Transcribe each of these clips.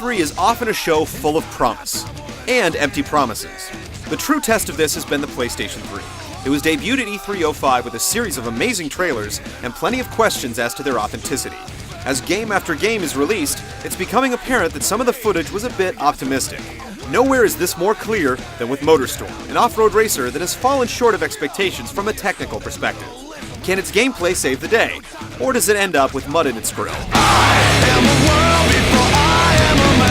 E3 is often a show full of promise and empty promises. The true test of this has been the PlayStation 3. It was debuted at E3 05 with a series of amazing trailers and plenty of questions as to their authenticity. As game after game is released, it's becoming apparent that some of the footage was a bit optimistic. Nowhere is this more clear than with MotoRStorm, an off-road racer that has fallen short of expectations from a technical perspective. Can its gameplay save the day? Or does it end up with mud in its grill? I am a world before I am a man.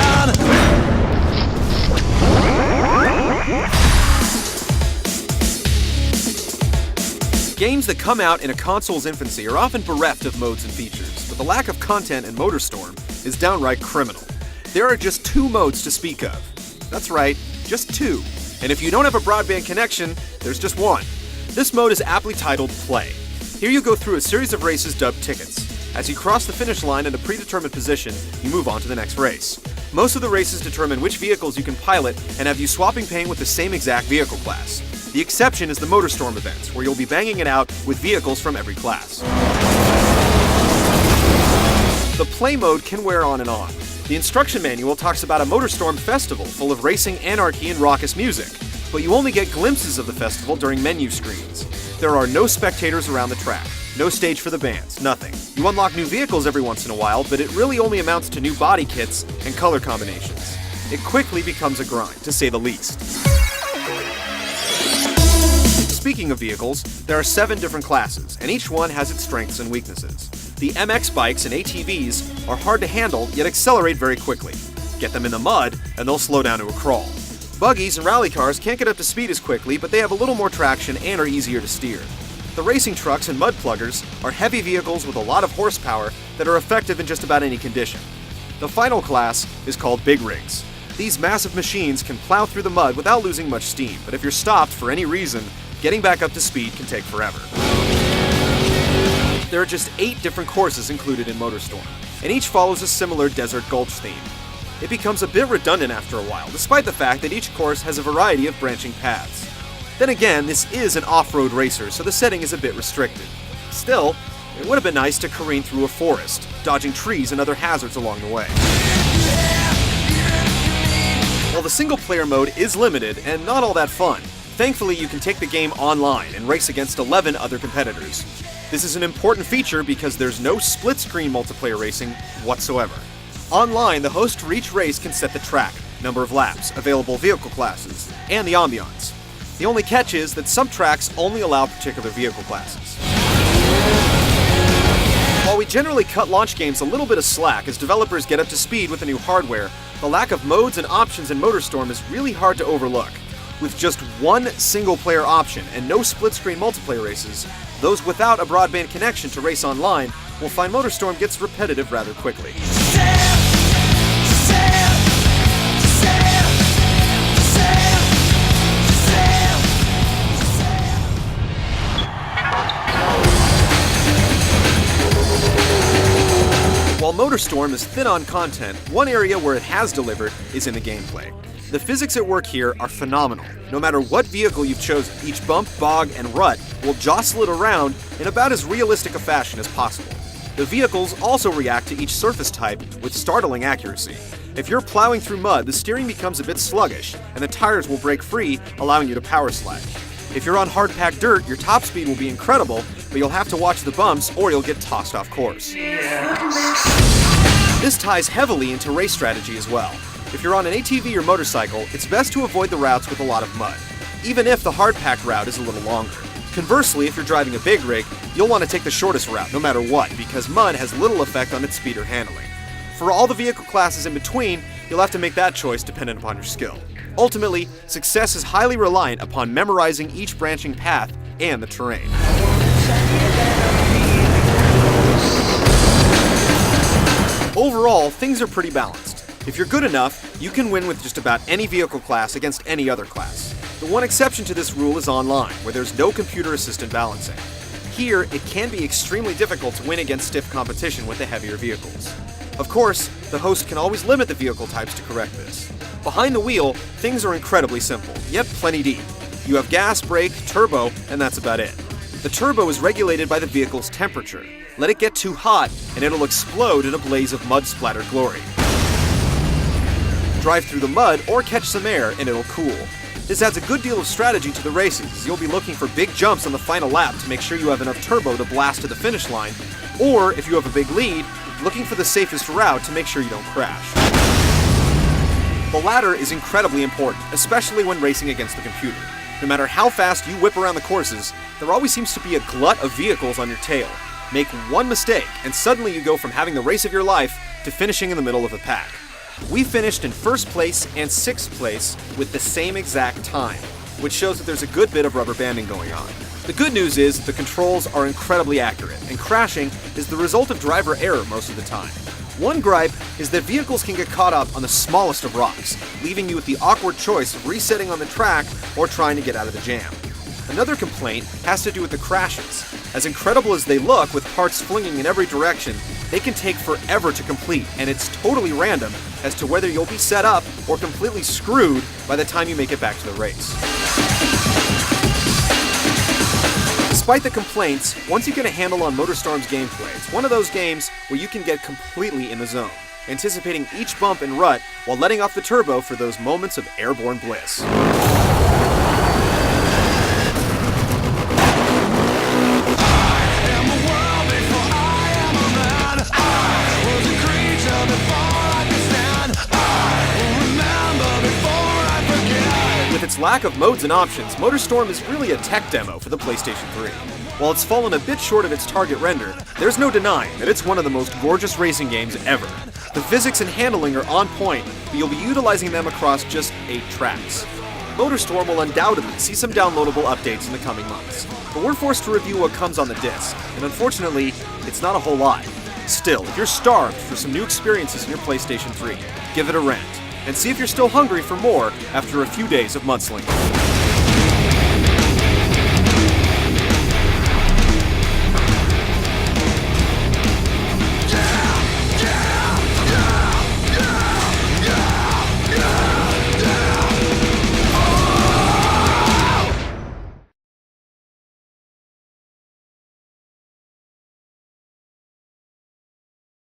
Games that come out in a console's infancy are often bereft of modes and features, but the lack of content in MotoRStorm is downright criminal. There are just 2 modes to speak of. That's right, just 2. And if you don't have a broadband connection, there's just 1. This mode is aptly titled Play. Here you go through a series of races dubbed tickets. As you cross the finish line in a predetermined position, you move on to the next race. Most of the races determine which vehicles you can pilot and have you swapping paint with the same exact vehicle class. The exception is the MotoRStorm events, where you'll be banging it out with vehicles from every class. The Play mode can wear on and on. The instruction manual talks about a MotoRStorm festival full of racing, anarchy, and raucous music, but you only get glimpses of the festival during menu screens. There are no spectators around the track, no stage for the bands, nothing. You unlock new vehicles every once in a while, but it really only amounts to new body kits and color combinations. It quickly becomes a grind, to say the least. Speaking of vehicles, there are 7 different classes, and each one has its strengths and weaknesses. The MX bikes and ATVs are hard to handle, yet accelerate very quickly. Get them in the mud, and they'll slow down to a crawl. Buggies and rally cars can't get up to speed as quickly, but they have a little more traction and are easier to steer. The racing trucks and mud pluggers are heavy vehicles with a lot of horsepower that are effective in just about any condition. The final class is called Big Rigs. These massive machines can plow through the mud without losing much steam, but if you're stopped for any reason, getting back up to speed can take forever. There are just 8 different courses included in MotoRStorm, and each follows a similar desert gulch theme. It becomes a bit redundant after a while, despite the fact that each course has a variety of branching paths. Then again, this is an off-road racer, so the setting is a bit restricted. Still, it would have been nice to careen through a forest, dodging trees and other hazards along the way. While the single-player mode is limited and not all that fun, thankfully you can take the game online and race against 11 other competitors. This is an important feature because there's no split-screen multiplayer racing whatsoever. Online, the host for each race can set the track, number of laps, available vehicle classes, and the ambiance. The only catch is that some tracks only allow particular vehicle classes. While we generally cut launch games a little bit of slack as developers get up to speed with the new hardware, the lack of modes and options in MotoRStorm is really hard to overlook. With just 1 single-player option and no split-screen multiplayer races, those without a broadband connection to race online will find MotoRStorm gets repetitive rather quickly. While MotoRStorm is thin on content, one area where it has delivered is in the gameplay. The physics at work here are phenomenal. No matter what vehicle you've chosen, each bump, bog, and rut will jostle it around in about as realistic a fashion as possible. The vehicles also react to each surface type with startling accuracy. If you're plowing through mud, the steering becomes a bit sluggish, and the tires will break free, allowing you to power slide. If you're on hard-packed dirt, your top speed will be incredible, but you'll have to watch the bumps or you'll get tossed off course. This ties heavily into race strategy as well. If you're on an ATV or motorcycle, it's best to avoid the routes with a lot of mud, even if the hard-packed route is a little longer. Conversely, if you're driving a big rig, you'll want to take the shortest route no matter what, because mud has little effect on its speed or handling. For all the vehicle classes in between, you'll have to make that choice dependent upon your skill. Ultimately, success is highly reliant upon memorizing each branching path and the terrain. Overall, things are pretty balanced. If you're good enough, you can win with just about any vehicle class against any other class. The one exception to this rule is online, where there's no computer-assisted balancing. Here, it can be extremely difficult to win against stiff competition with the heavier vehicles. Of course, the host can always limit the vehicle types to correct this. Behind the wheel, things are incredibly simple, yet plenty deep. You have gas, brake, turbo, and that's about it. The turbo is regulated by the vehicle's temperature. Let it get too hot, and it'll explode in a blaze of mud-splattered glory. drive through the mud, or catch some air and it'll cool. This adds a good deal of strategy to the races, as you'll be looking for big jumps on the final lap to make sure you have enough turbo to blast to the finish line, or if you have a big lead, looking for the safest route to make sure you don't crash. The latter is incredibly important, especially when racing against the computer. No matter how fast you whip around the courses, there always seems to be a glut of vehicles on your tail. Make one mistake, and suddenly you go from having the race of your life to finishing in the middle of the pack. We finished in 1st place and 6th place with the same exact time, which shows that there's a good bit of rubber banding going on. The good news is the controls are incredibly accurate, and crashing is the result of driver error most of the time. One gripe is that vehicles can get caught up on the smallest of rocks, leaving you with the awkward choice of resetting on the track or trying to get out of the jam. Another complaint has to do with the crashes. As incredible as they look, with parts flinging in every direction, they can take forever to complete, and it's totally random as to whether you'll be set up or completely screwed by the time you make it back to the race. Despite the complaints, once you get a handle on MotorStorm's gameplay, it's one of those games where you can get completely in the zone, anticipating each bump and rut while letting off the turbo for those moments of airborne bliss. With its lack of modes and options, MotorStorm is really a tech demo for the PlayStation 3. While it's fallen a bit short of its target render, there's no denying that it's one of the most gorgeous racing games ever. The physics and handling are on point, but you'll be utilizing them across just 8 tracks. MotorStorm will undoubtedly see some downloadable updates in the coming months, but we're forced to review what comes on the disc, and unfortunately, it's not a whole lot. Still, if you're starved for some new experiences in your PlayStation 3, give it a rent, and see if you're still hungry for more after a few days of mudslinging.